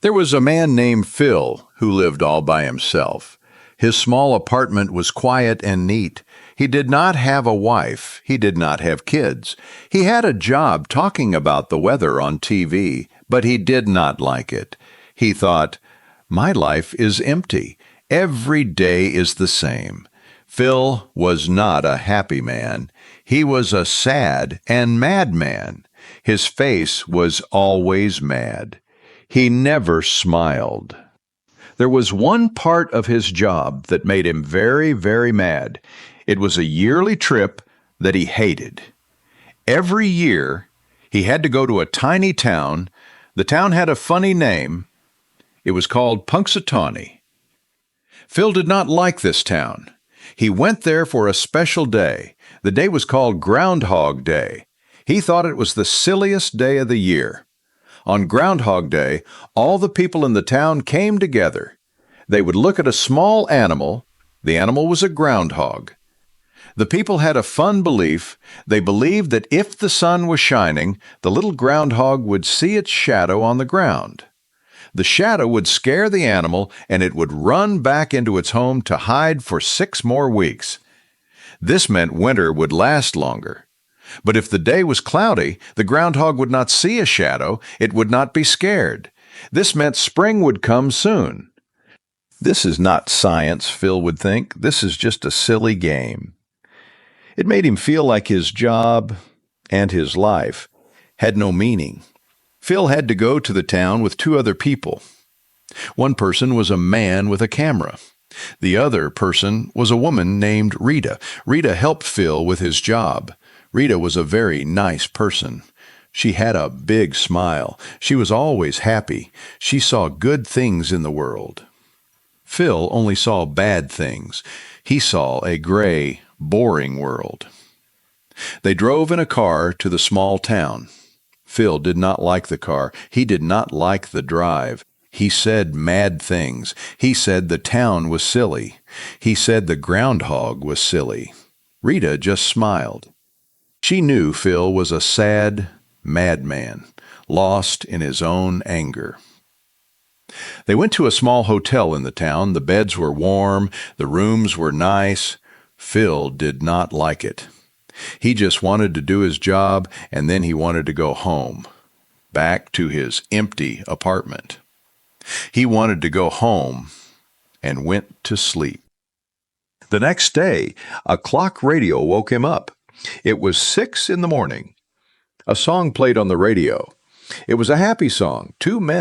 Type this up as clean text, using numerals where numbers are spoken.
There was a man named Phil who lived all by himself. His small apartment was quiet and neat. He did not have a wife. He did not have kids. He had a job talking about the weather on TV, but he did not like it. He thought, "My life is empty. Every day is the same." Phil was not a happy man. He was a sad and mad man. His face was always mad. He never smiled. There was one part of his job that made him very, very mad. It was a yearly trip that he hated. Every year, he had to go to a tiny town. The town had a funny name. It was called Punxsutawney. Phil did not like this town. He went there for a special day. The day was called Groundhog Day. He thought it was the silliest day of the year. On Groundhog Day, all the people in the town came together. They would look at a small animal. The animal was a groundhog. The people had a fun belief. They believed that if the sun was shining, the little groundhog would see its shadow on the ground. The shadow would scare the animal, and it would run back into its home to hide for 6 more weeks. This meant winter would last longer. But if the day was cloudy, the groundhog would not see a shadow. It would not be scared. This meant spring would come soon. This is not science, Phil would think. This is just a silly game. It made him feel like his job and his life had no meaning. Phil had to go to the town with 2 other people. One person was a man with a camera. The other person was a woman named Rita. Rita helped Phil with his job. Rita was a very nice person. She had a big smile. She was always happy. She saw good things in the world. Phil only saw bad things. He saw a gray, boring world. They drove in a car to the small town. Phil did not like the car. He did not like the drive. He said mad things. He said the town was silly. He said the groundhog was silly. Rita just smiled. She knew Phil was a sad madman, lost in his own anger. They went to a small hotel in the town. The beds were warm. The rooms were nice. Phil did not like it. He just wanted to do his job, and then he wanted to go home, back to his empty apartment. He wanted to go home and went to sleep. The next day, a clock radio woke him up. It was 6 in the morning. A song played on the radio. It was a happy song. 2 men